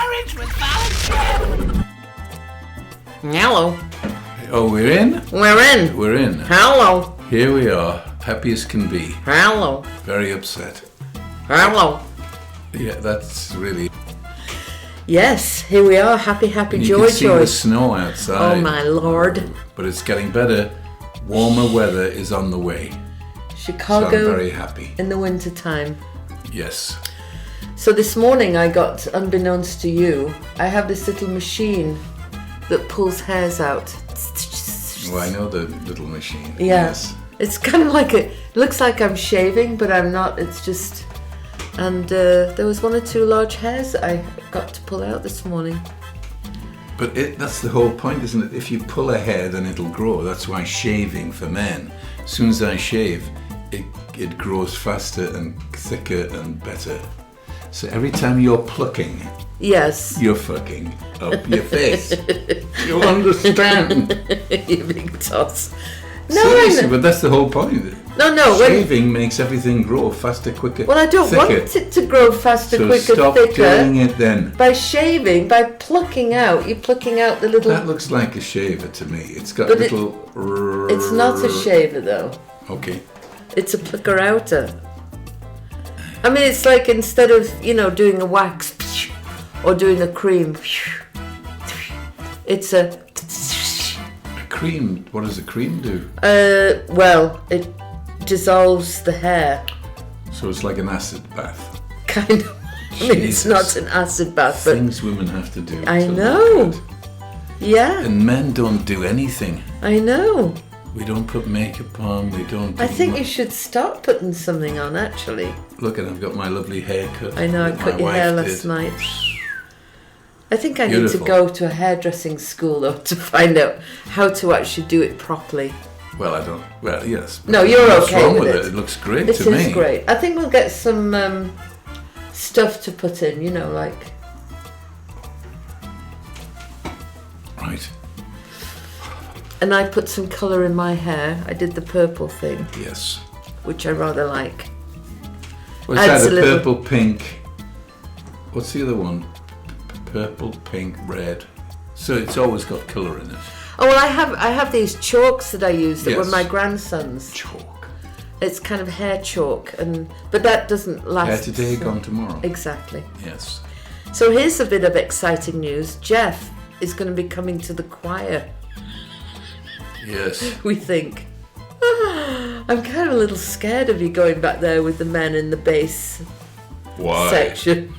Marriage with Volunteer. Hello. Oh, we're in? We're in. We're in. Hello. Here we are, happy as can be. Hello. Very upset. Hello. Yeah, that's really... Yes, here we are. Happy, And you joy, can see joy. the snow outside. Oh, my Lord. But it's getting better. Warmer weather is on the way. Chicago So I'm very happy. in the winter time. Yes. So this morning I got, unbeknownst to you, I have this little machine that pulls hairs out. Well, I know the little machine. Yeah. Yes. It's kind of like it looks like I'm shaving, but I'm not. It's just, and there was one or two large hairs that I got to pull out this morning. But that's the whole point, isn't it? If you pull a hair, then it'll grow. That's why shaving for men. As soon as I shave, it grows faster and thicker and better. So every time you're plucking, Yes. you're fucking up your face. You understand? You big toss. No, Seriously, but that's the whole point. No. Shaving makes everything grow faster, quicker, Well, I don't thicker. want it to grow faster, So quicker, stop thicker. doing it then. By shaving, by plucking out, you're plucking out the little... That looks like a shaver to me. It's got But little... It's not a shaver, though. Okay. It's a plucker outer. I mean, it's like instead of, doing a wax or doing a cream, it's a... A cream, what does a cream do? Well, it dissolves the hair, So it's like an acid bath. kind of. I mean, it's Jesus. not an acid bath, but Things women have to do. I to look know. good. yeah, And men don't do anything. I know. We don't put makeup on, we don't do I think you much. should start putting something on, actually. Look, and I've got my lovely haircut. I know, I that cut my your wife hair last did. night. I think I Beautiful. need to go to a hairdressing school, though, to find out how to actually do it properly. Well, I don't. Well, yes. No, you're What's okay wrong with with it. it? It looks great It to me. is great. I think we'll get some stuff to put in, like... Right. And I put some colour in my hair. I did the purple thing, Yes. which I rather like. What's that? Adds A a little- purple, pink. What's the other one? Purple, pink, red. So it's always got colour in it. Oh, well, I have these chalks that I use that were Yes. my grandson's. Chalk. It's kind of hair chalk, but that doesn't last. Hair today, so- gone tomorrow. Exactly. Yes. So here's a bit of exciting news. Jeff is going to be coming to the choir, Yes. we think. I'm kind of a little scared of you going back there with the men in the bass Why? section.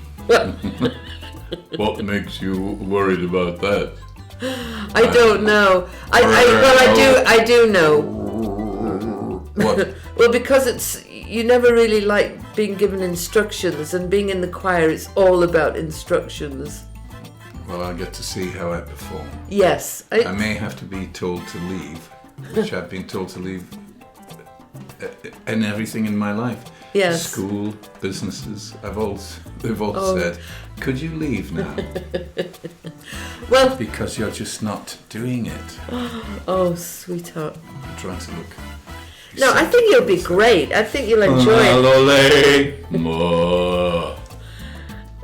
What makes you worried about that? I don't know. I do know. What? Well, because you never really like being given instructions, and being in the choir, it's all about instructions. Well, I'll get to see how I perform. Yes. I may have to be told to leave, which I've been told to leave in everything in my life. Yes. School, businesses, they've all Oh. said, could you leave now? Well, Because you're just not doing it. oh, sweetheart. I'm trying to look. No, I think you'll be great. I think you'll enjoy it.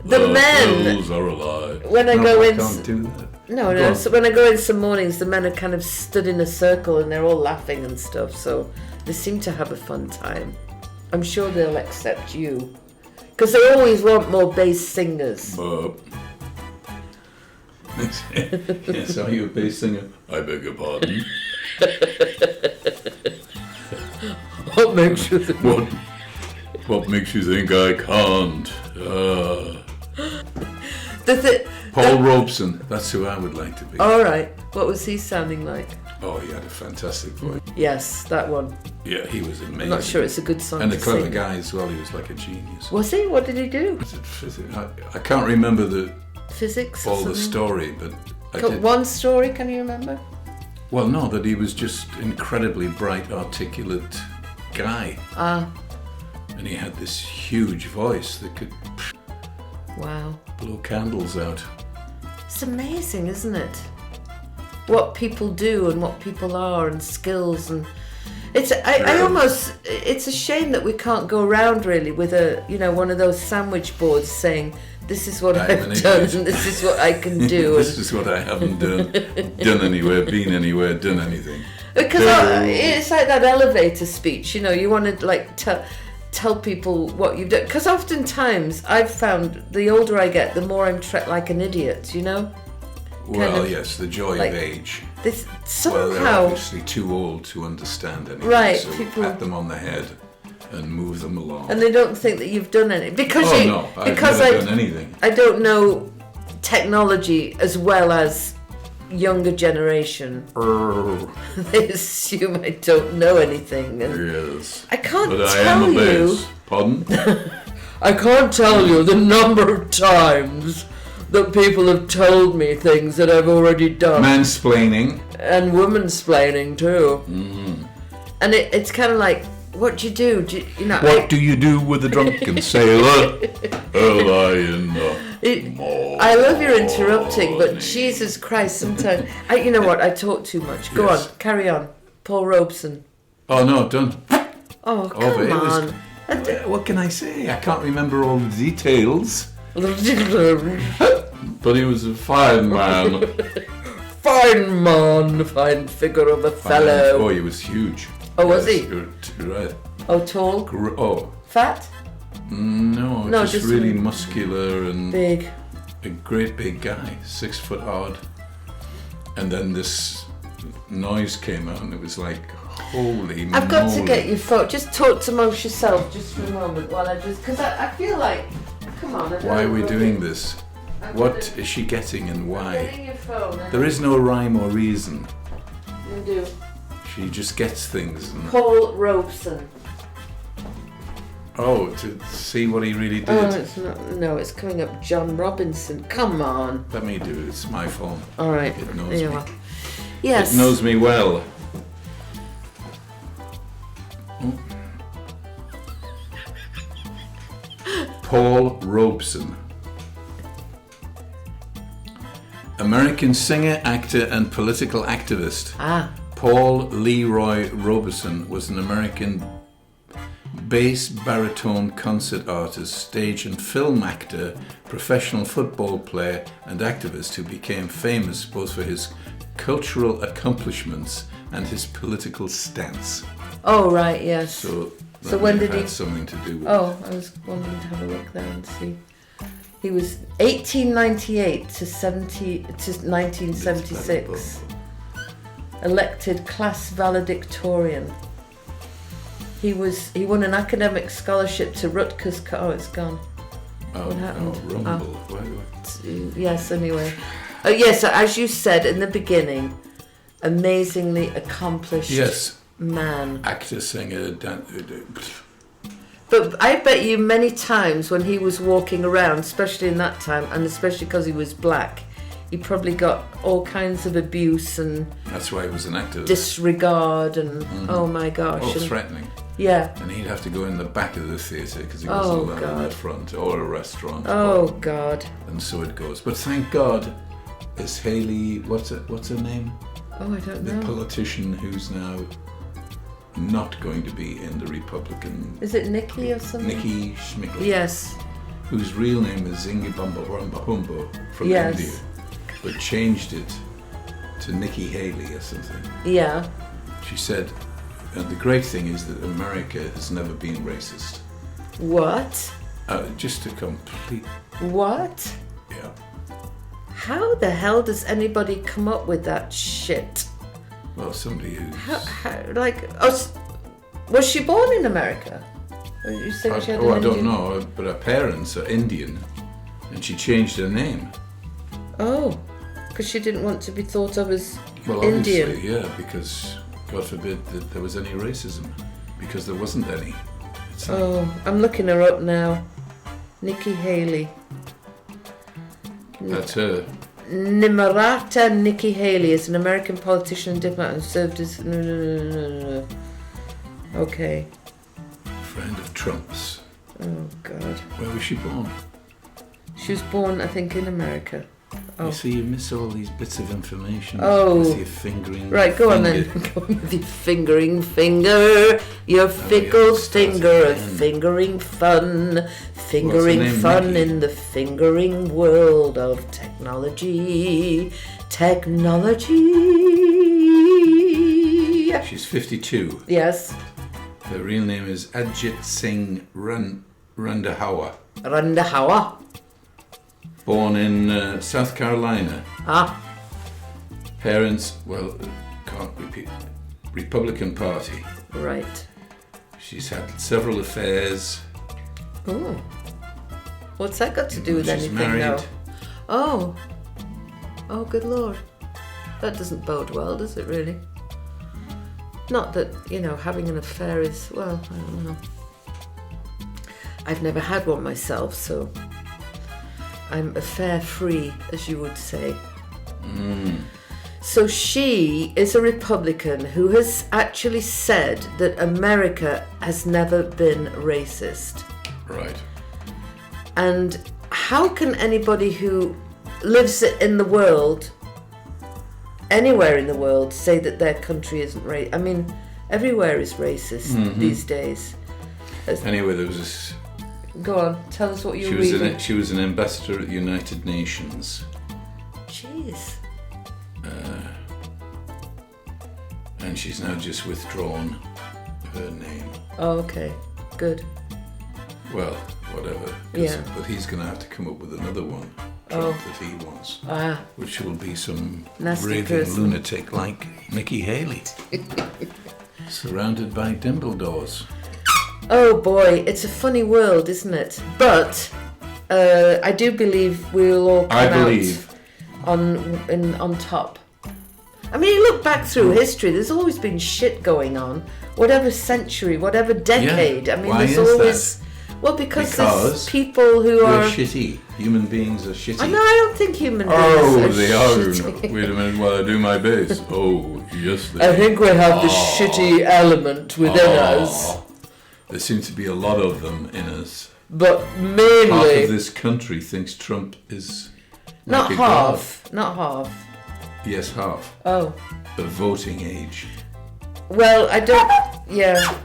The men, hills are alive. when I No, go I in... can't do that. Go No. on. So when I go in some mornings, the men are kind of stood in a circle and they're all laughing and stuff. So they seem to have a fun time. I'm sure they'll accept you. Because they always want more bass singers. Yes, are you a bass singer? I beg your pardon. What makes you think? What makes you think I can't? Paul Robeson, that's who I would like to be. All right. What was he sounding like? Oh, he had a fantastic voice. Yes, that one. Yeah, he was amazing. I'm not sure it's a good song And to a clever sing. guy as well, he was like a genius. Was he? What did he do? Was it physics? I can't remember Physics? or all the something? story, but I did. One story, can you remember? Well, no, that he was just incredibly bright, articulate guy. And he had this huge voice that could Wow. blow candles out. It's amazing, isn't it? What people do and what people are and skills, and it's it's a shame that we can't go around really with one of those sandwich boards saying this is what I'm an I've done, idiot. and this is what I can do. This is what I haven't done anywhere, been anywhere, done anything. Because it's like that elevator speech, you know, you want to like tell people what you've done. Because oftentimes I've found the older I get, the more I'm treated like an idiot, you know? Well, yes, the joy like of age. This Well, they're somehow, obviously too old to understand anything. Right, So people- pat them on the head and move them along. and they don't think that you've done anything. Because Oh you, no, I've because never done anything. I don't know technology as well as younger generation. They assume I don't know anything. And Yes. I can't But I tell am a you. bass. Pardon? I can't tell you the number of times that people have told me things that I've already done. Mansplaining. And womansplaining too. Mm. And it's kind of like, what do you do? You know, What do you do with a drunken sailor? A lie in the I love your interrupting, but Jesus Christ, sometimes you know what? I talk too much. Go Yes. on, carry on. Paul Robeson. Oh no, done. Oh, but come it was- on. What can I say? I can't remember all the details. But he was a fine man. Fine man, fine figure of a fellow. Oh, he was huge. Oh, was Yes, he? you're right. Oh, tall? Oh, Fat? no, No, just just really muscular and Big. a great big guy, 6 foot odd. And then this noise came out and it was like, holy I've got to moly. get your phone. Just talk amongst yourself just for a moment while I just... Because I feel like... Come on. Why are we doing this? What is she getting and I'm why? getting your phone. There is no rhyme or reason. You do. She just gets things. And, Paul Robeson. oh, to see what he really did. Oh, it's not. No, it's coming up. John Robinson. Come on. Let me do it. It's my phone. All right. It knows There you me. are. Yes. It knows me well. Oh. Paul Robeson. American singer, actor, and political activist. Ah. Paul Leroy Robeson was an American bass baritone concert artist, stage and film actor, professional football player, and activist who became famous both for his cultural accomplishments and his political stance. Oh, right. Yes. So when may have did he? had something to do with Oh, I was wanting to have a look there and see. He was 1898 to 1976. Elected class valedictorian. He won an academic scholarship to Rutgers. Oh, it's gone. What happened? Oh, rumble. Why- Yes. Anyway. Oh, yes. As you said in the beginning, amazingly accomplished Yes, man. actor, singer, But I bet you many times when he was walking around, especially in that time, and especially because he was black, he probably got all kinds of abuse and that's why he was an actor. disregard and oh my gosh. Oh, and, threatening. yeah. And he'd have to go in the back of the theatre because he Oh, wasn't allowed in God. the front, or a restaurant. Oh God. And so it goes. But thank God, is Haley, what's her name? Oh, I don't The know. politician who's now not going to be in the Republican, Is it Nikki or something? Nikki Schmickel, Yes. whose real name is Zingibamba from Yes. India, but changed it to Nikki Haley or something. Yeah. She said, and the great thing is that America has never been racist. What? Just a complete, What? yeah. How the hell does anybody come up with that shit? Well, somebody who's... Was she born in America? Or you saying she had an I don't Indian- know, but her parents are Indian, and she changed her name. Oh, because she didn't want to be thought of as Well, Indian. obviously, yeah, because God forbid that there was any racism, because there wasn't any. It's like, Oh, I'm looking her up now. Nikki Haley. that's her. Nimarata Nikki Haley is an American politician and diplomat and served as... No. Okay. Friend of Trump's. Oh, God. Where was she born? She was born, I think, in America. Oh. You see, you miss all these bits of information. Oh. With your fingering. Right, go on then. Go on with your fingering finger, your fickle finger of fingering fun. Fingering fun Nikki? in the fingering world of technology. Technology. She's 52. Yes. Her real name is Ajit Singh Randhawa. Randhawa. Born in South Carolina. Ah. Parents, Republican Party. Right. She's had several affairs. Oh. What's that got to do with She's anything married. now? Oh. Oh, good Lord. That doesn't bode well, does it really? Not that, having an affair is, well, I don't know. I've never had one myself, so I'm affair-free, as you would say. So she is a Republican who has actually said that America has never been racist. Right. And how can anybody who lives in the world, anywhere in the world, say that their country isn't racist? I mean, everywhere is racist these days. Anyway, there was this... Go on, tell us what you're reading. She was an ambassador at the United Nations. Jeez. And she's now just withdrawn her name. Oh, okay. Good. Well, whatever. Yeah. But he's going to have to come up with another one that he wants. Which will be some Nasty raving person. lunatic like Nikki Haley. Surrounded by Dimbledores. Oh boy, it's a funny world, isn't it? But I do believe we'll all come out on top. I mean, you look back through history, there's always been shit going on. Whatever century, whatever decade. Yeah. I mean, Why there's is always... that? Well, because there's people who we're are... shitty. Human beings are shitty. I don't think human beings are they are. shitty. Wait a minute while I do my base. Oh, yes, they I think we have the shitty element within us. There seems to be a lot of them in us. But mainly... Half of this country thinks Trump is... Not like a half. god. Not half. Yes, half. Oh. The voting age. Well, I don't... Yeah.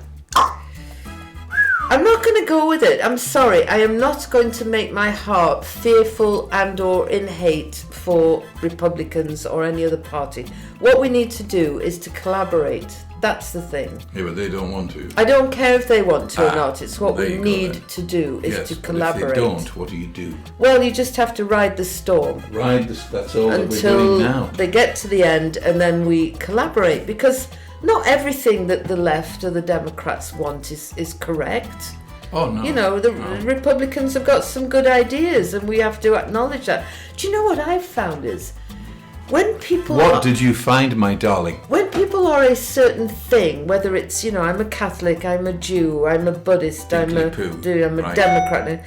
I'm not going to go with it. I'm sorry. I am not going to make my heart fearful and or in hate for Republicans or any other party. What we need to do is to collaborate. That's the thing. Yeah, but they don't want to. I don't care if they want to or not. It's what we there you go need then. to do is to But collaborate. if they don't, what do you do? Well, you just have to ride the storm. That's all that we're Until doing now. they get to the end and then we collaborate. Because not everything that the left or the Democrats want is correct. Oh, no. The Republicans have got some good ideas and we have to acknowledge that. Do you know what I've found is when people What did you find, my darling? when people are a certain thing, whether it's, I'm a Catholic, I'm a Jew, I'm a Buddhist, I'm a Right. Democrat,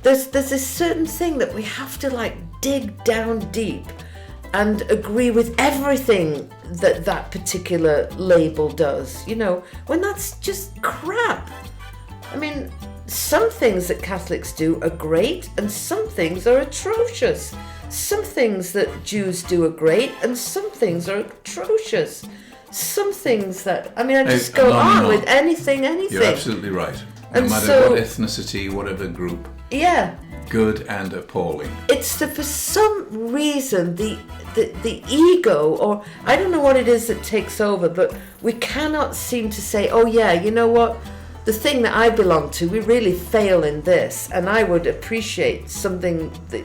there's this certain thing that we have to dig down deep and agree with everything that particular label does, when that's just crap. I mean, some things that Catholics do are great and some things are atrocious. Some things that Jews do are great and some things are atrocious. Some things that... I just go on with anything. You're absolutely right. No And matter so- what ethnicity, whatever group. Yeah. Good and appalling. It's for some reason the ego, or I don't know what it is that takes over, but we cannot seem to say, oh yeah, you know what? The thing that I belong to, we really fail in this, and I would appreciate something that,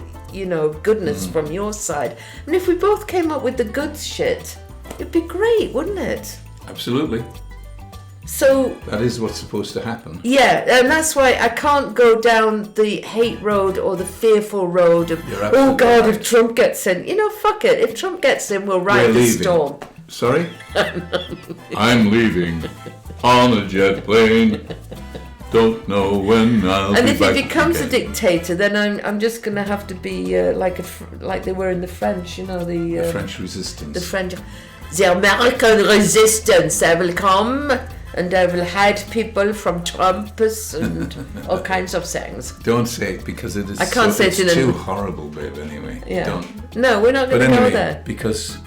goodness from your side. And if we both came up with the good shit, it'd be great, wouldn't it? Absolutely. So that is what's supposed to happen. Yeah, and that's why I can't go down the hate road or the fearful road of, oh God, if Trump gets in. Fuck it. If Trump gets in, we'll ride the storm. Sorry? I'm leaving on a jet plane. Don't know when I'll And be if back he becomes again. a dictator, then I'm just going to have to be like they were in the French, the French resistance. The French... The American resistance will come and I will hide people from Trumpers and all kinds of things. Don't say it because it is. I can't say it's it in too horrible, babe. Anyway, Yeah. don't. No, we're not But going to anyway, go there. because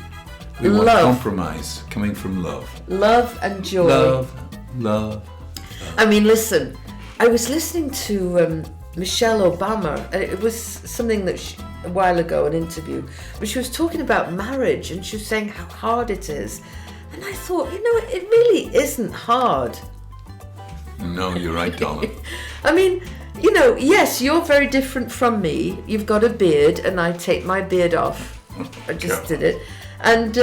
we want Love. compromise coming from love. Love and joy. Love. I mean, listen, I was listening to Michelle Obama, and it was something that a while ago, an interview, but she was talking about marriage, and she was saying how hard it is. And I thought, it really isn't hard. No, you're right, darling. I mean, yes, you're very different from me. You've got a beard, and I take my beard off. I just did it. And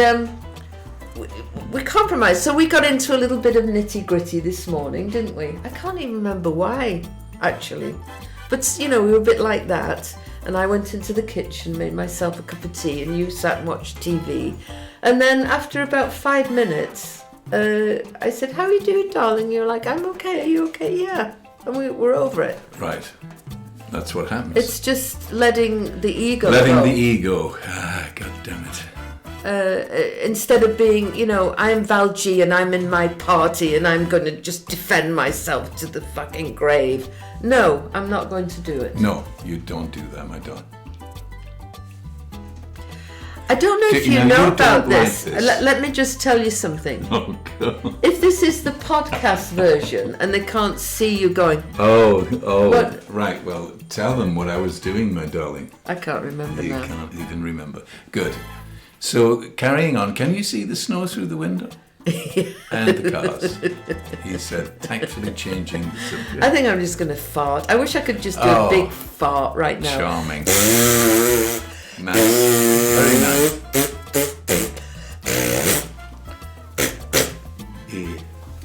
we compromised. So we got into a little bit of nitty-gritty this morning, didn't we? I can't even remember why, actually. But, we were a bit like that. And I went into the kitchen, made myself a cup of tea, and you sat and watched TV. And then after about 5 minutes, I said, "How are you doing, darling?" You're like, "I'm okay. Are you okay?" "Yeah." And we're over it. Right. That's what happens. It's just letting the ego Letting go. the ego. God damn it. Instead of being, I'm Val G and I'm in my party and I'm going to just defend myself to the fucking grave. No, I'm not going to do it. No, you don't do that, my darling. I don't know if You you know, know you about don't like this. this. Let me just tell you something. Oh, God. If this is the podcast version and they can't see you going, Oh, What? right. Well, tell them what I was doing, my darling. I can't remember You now. can't even remember. Good. So, carrying on, can you see the snow through the window? And the cars. He said, tactfully changing the subject. I think I'm just going to fart. I wish I could just do a big fart right now. Charming. Nice. Very nice. Yeah.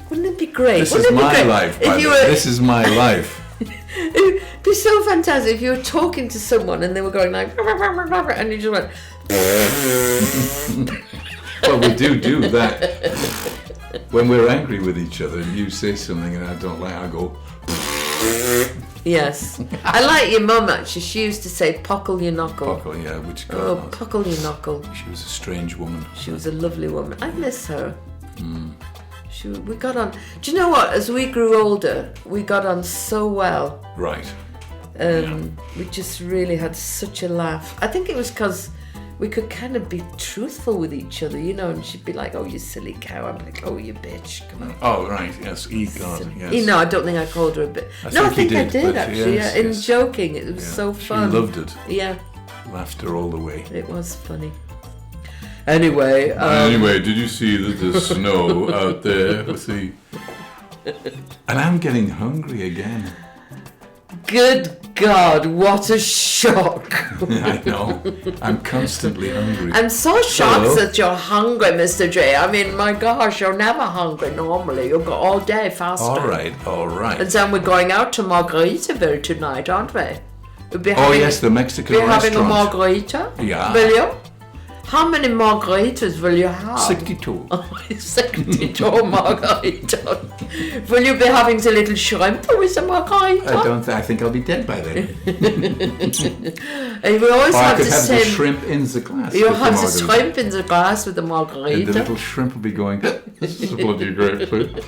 Wouldn't it be great? This Wouldn't is it be my great life, if by you the way. were- This is my life. It'd be so fantastic if you were talking to someone and they were going like, and you just went, Well, we do that. When we're angry with each other and you say something and I don't like, I go, yes. I like your mum actually. She used to say, "Puckle your knuckle." buckle, yeah, which God Oh, knows. puckle your knuckle. She was a strange woman. She was a lovely woman. I miss her. We got on. Do you know what? As we grew older, we got on so well. Right. We just really had such a laugh. I think it was because we could kind of be truthful with each other, and she'd be like, "Oh, you silly cow." I'm like, "Oh, you bitch, come on." Oh, right, yes, God, yes. No, I don't think I called her a bitch. I No, I think think you I did, did but actually. yes, In yes. joking, it was Yeah. so fun. She loved it. Yeah, Laughter all the way. it was funny. Anyway, Anyway, did you see the snow out there? And I'm getting hungry again. good God, what a shock! I know. I'm constantly hungry. I'm so shocked Hello? that you're hungry, Mr. J. I mean, my gosh, you're never hungry normally. You go all day fasting. All right. And then we're going out to Margaritaville tonight, aren't we? We'll be Oh, having, yes, the Mexican we're having a restaurant. margarita. Yeah. Will you? How many margaritas will you have? 62. 62 margarita. Will you be having the little shrimp with the margarita? I think I'll be dead by then. And we always Or I have could the have same. the shrimp in the glass. You with have the margarita. shrimp in the glass with the And the margarita. little shrimp will be going, this is bloody great food.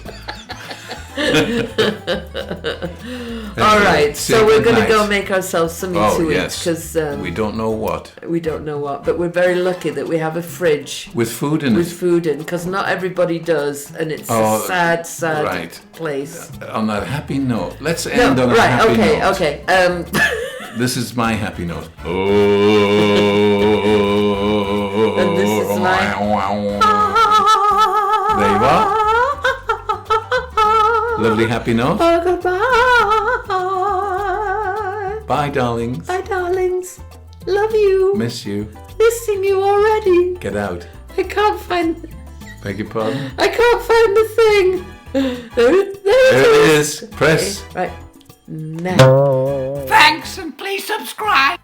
All right, say so we're good going to go night. make ourselves something Oh, to yes. eat because We don't know what. we don't know what, but we're very lucky that we have a fridge With food in with it. food in because not everybody does, and it's Oh, a sad right. place. On that happy note, let's No, end on a right, happy okay, note. okay. This is my happy note. Oh. And this is my- There you are. Lovely happy note. Oh, goodbye. Bye, darlings. Bye, darlings. Love you. Miss you. Missing you already. Get out. I can't find. Beg your pardon? I can't find the thing. There it There it is. Press. Right. Now. Thanks and please subscribe.